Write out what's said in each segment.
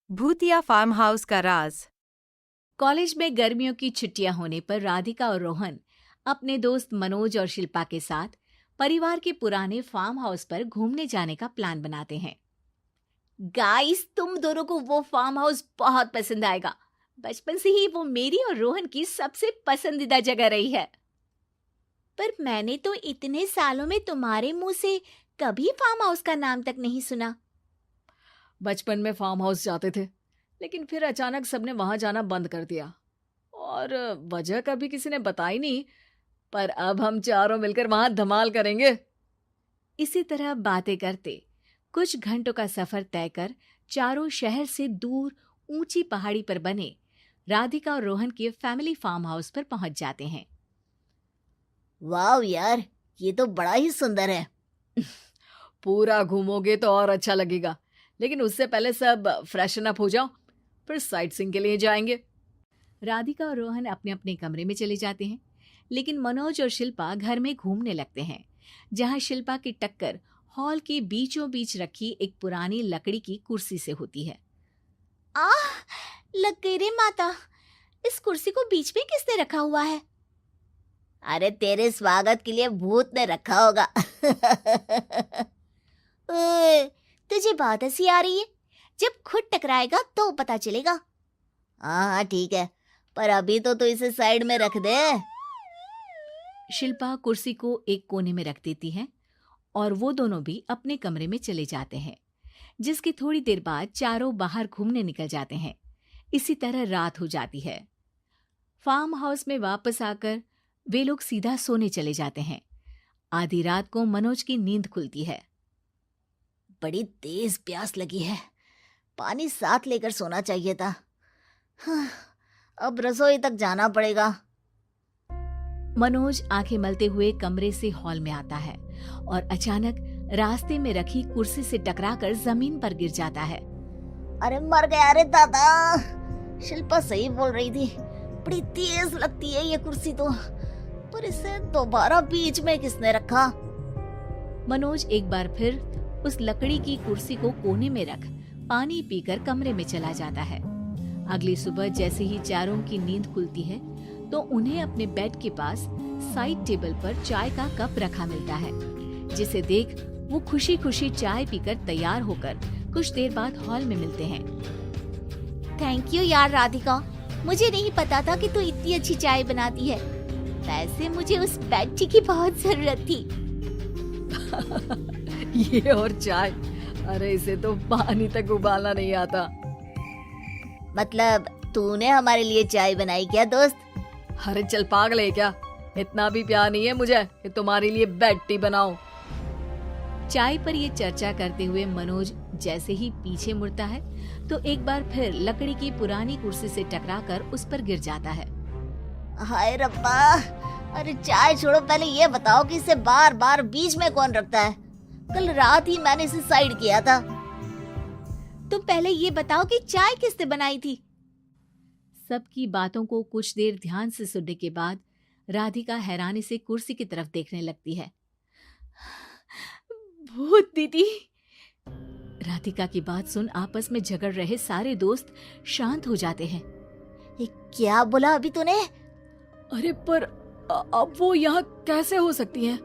भूतिया farm house का राज। College में गर्मियों की छुट्टियां होने पर राधिका और रोहन अपने दोस्त मनोज और शिल्पा के साथ परिवार के पुराने फार्म हाउस पर घूमने जाने का प्लान बनाते हैं। गाइस, तुम दोनों को वो फार्म हाउस बहुत पसंद आएगा। बचपन से ही वो मेरी और रोहन की सबसे पसंदीदा जगह रही है। पर मैंने तो इतने सालों में तुम्हारे मुंह से कभी फार्म हाउस का नाम तक नहीं सुना। बचपन में फार्म हाउस जाते थे, लेकिन फिर अचानक सबने वहां जाना बंद कर दिया और वजह कभी किसी ने बताई नहीं। पर अब हम चारों मिलकर वहां धमाल करेंगे। इसी तरह बातें करते कुछ घंटों का सफर तय कर चारों शहर से दूर ऊंची पहाड़ी पर बने राधिका और रोहन के फैमिली फार्म हाउस पर पहुंच जाते हैं। वाह यार, ये तो बड़ा ही सुंदर है। पूरा घूमोगे तो और अच्छा लगेगा, लेकिन उससे पहले सब फ्रेशन अप हो जाओ, फिर साइट सीइंग के लिए जाएंगे। राधिका और रोहन अपने अपने कमरे में चले जाते हैं, लेकिन मनोज और शिल्पा घर में घूमने लगते हैं, जहां शिल्पा की टक्कर हॉल के बीचों बीच रखी एक पुरानी लकड़ी की कुर्सी से होती है। आह, लग गई रे माता, इस कुर्सी को बीच में किसने रखा हुआ है? अरे तेरे स्वागत के लिए भूत ने रखा होगा। ओए, तुझे बहुत हंसी आ रही है। जब खुद टकराएगा तो पता चलेगा। हाँ ठीक है, पर अभी तो इसे साइड में रख दे। शिल्पा कुर्सी को एक कोने में रख देती है और वो दोनों भी अपने कमरे में चले जाते हैं, जिसकी थोड़ी देर बाद चारों बाहर घूमने निकल जाते हैं। इसी तरह रात हो जाती है। फार्म हाउस में वापस आकर वे लोग सीधा सोने चले जाते हैं। आधी रात को मनोज की नींद खुलती है। बड़ी तेज प्यास लगी है, पानी साथ लेकर सोना चाहिए था। अब रसोई तक जाना पड़ेगा। मनोज आंखें मलते हुए कमरे से हॉल में आता है और अचानक रास्ते में रखी कुर्सी से टकराकर जमीन पर गिर जाता है। अरे मर गया रे दादा। शिल्पा सही बोल रही थी, बड़ी तेज लगती है ये कुर्सी तो, पर इसे दोबारा बीच में किसने रखा? मनोज एक बार फिर उस लकड़ी की कुर्सी को कोने में रख पानी पीकर कमरे में चला जाता है। अगली सुबह जैसे ही चारों की नींद खुलती है तो उन्हें अपने बेड के पास साइड टेबल पर चाय का कप रखा मिलता है, जिसे देख वो खुशी खुशी चाय पीकर तैयार होकर कुछ देर बाद हॉल में मिलते हैं। थैंक यू यार राधिका, मुझे नहीं पता था कि तू इतनी अच्छी चाय बनाती है। वैसे मुझे उस बेड टी की बहुत जरूरत थी। ये और चाय, अरे इसे तो पानी तक उबालना नहीं आता। मतलब तूने हमारे लिए चाय बनाई क्या दोस्त? अरे चल पागल है क्या, इतना भी प्यार नहीं है मुझे कि तुम्हारे लिए बेड टी बनाऊं। चाय पर ये चर्चा करते हुए मनोज जैसे ही पीछे मुड़ता है तो एक बार फिर लकड़ी की पुरानी कुर्सी से टकराकर उस पर गिर जाता है। हाय रब्बा, अरे चाय छोड़ो, पहले ये बताओ कि इसे बार बार बीच में कौन रखता है? कल रात ही मैंने इसे साइड किया था। तुम पहले ये बताओ कि चाय किसने बनाई थी? सबकी बातों को कुछ देर ध्यान से सुनने के बाद राधिका हैरानी से कुर्सी की तरफ देखने लगती है। भूत दीदी। राधिका की बात सुन आपस में झगड़ रहे सारे दोस्त शांत हो जाते हैं। ये क्या बोला अभी तूने? अरे पर अब वो यहाँ कैसे हो सकती हैं?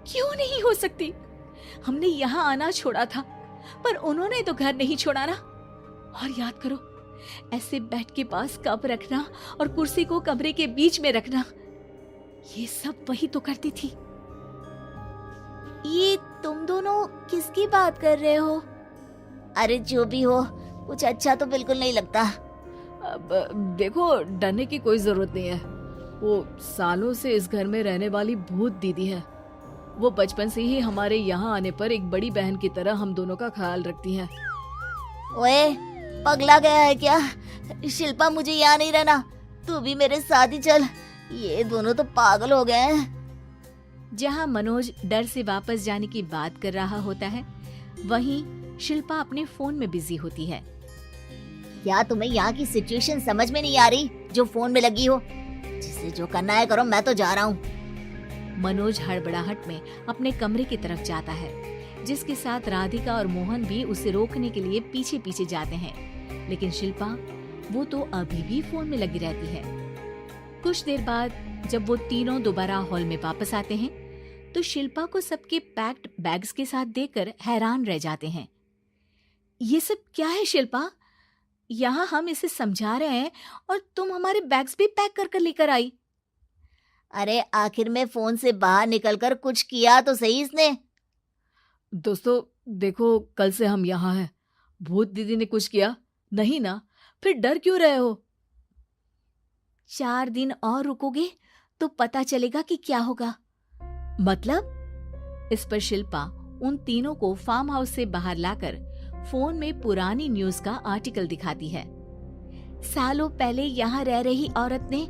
क्यों नहीं हो सकती? हमने यहाँ आना छोड़ा था, पर उन्होंने तो घर नहीं छोड़ा ना। और याद करो, ऐसे बेड के पास कप रखना और कुर्सी को कमरे के बीच में रखना, ये सब वही तो करती थी। ये तुम दोनों किसकी बात कर रहे हो? अरे जो भी हो, कुछ अच्छा तो बिल्कुल नहीं लगता। अब देखो, डरने की कोई जरूरत नहीं है। वो सालों से इस घर में रहने वाली भूत दीदी है। वो बचपन से ही हमारे यहाँ आने पर एक बड़ी बहन की तरह हम दोनों का ख्याल रखती हैं। ओए, पगला गया है क्या? शिल्पा, मुझे यहाँ नहीं रहना, तू भी मेरे साथ ही चल। ये दोनों तो पागल हो गए हैं। जहाँ मनोज डर से वापस जाने की बात कर रहा होता है, वहीं शिल्पा अपने फोन में बिजी होती है। क्या तुम्हें यहाँ की सिचुएशन समझ में नहीं आ रही जो फोन में लगी हो? जिसे जो करना है करो, मैं तो जा रहा हूँ। मनोज हड़बड़ाहट में अपने कमरे की तरफ जाता है, जिसके साथ राधिका और मोहन भी उसे रोकने के लिए पीछे पीछे जाते हैं, लेकिन शिल्पा वो तो अभी भी फोन में लगी रहती है। कुछ देर बाद जब वो तीनों दोबारा हॉल में वापस आते हैं तो शिल्पा को सबके पैक्ड बैग्स के साथ देखकर हैरान रह जाते हैं। ये सब क्या है शिल्पा? यहाँ हम इसे समझा रहे हैं और तुम हमारे बैग्स भी पैक कर कर लेकर आई। अरे आखिर में फोन से बाहर निकलकर कुछ किया तो सही इसने। दोस्तों देखो, कल से हम यहाँ हैं। भूत दीदी ने कुछ किया नहीं ना? फिर डर क्यों रहे हो? 4 दिन और रुकोगे तो पता चलेगा कि क्या होगा। मतलब? इस पर शिल्पा उन तीनों को फार्म हाउस से बाहर लाकर फोन में पुरानी न्यूज का आर्टिकल दिखाती है। सालों पहले यहाँ रह रही औरत ने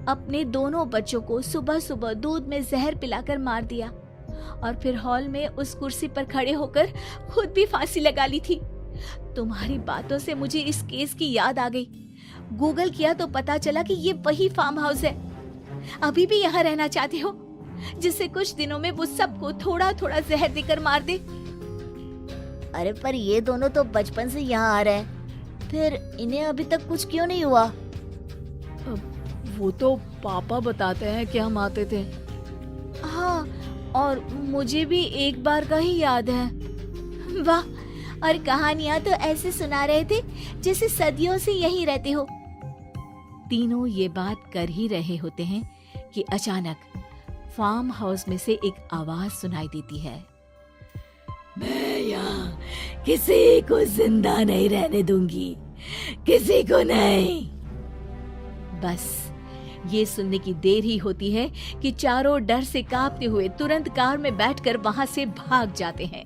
अपने दोनों बच्चों को सुबह सुबह दूध में जहर पिलाकर मार दिया और फिर हॉल में उस कुर्सी पर खड़े होकर खुद भी फांसी लगा ली थी। तुम्हारी बातों से मुझे इस केस की याद आ गई। गूगल किया तो पता चला कि ये वही फार्म हाउस है। अभी भी यहाँ रहना चाहते हो, जिससे कुछ दिनों में वो सबको थोड़ा थोड़ा जहर देकर मार दे। अरे पर ये दोनों तो बचपन से यहाँ आ रहे हैं, फिर इन्हें अभी तक कुछ क्यों नहीं हुआ? वो तो पापा बताते हैं कि हम आते थे। हाँ, और मुझे भी एक बार का ही याद है। वाह, और कहानियां तो ऐसे सुना रहे थे जैसे सदियों से यहीं रहते हो। तीनों ये बात कर ही रहे होते हैं कि अचानक फार्म हाउस में से एक आवाज सुनाई देती है। मैं यहाँ किसी को जिंदा नहीं रहने दूंगी, किसी को नहीं। बस ये सुनने की देर ही होती है कि चारों डर से कांपते हुए तुरंत कार में बैठकर वहां से भाग जाते हैं।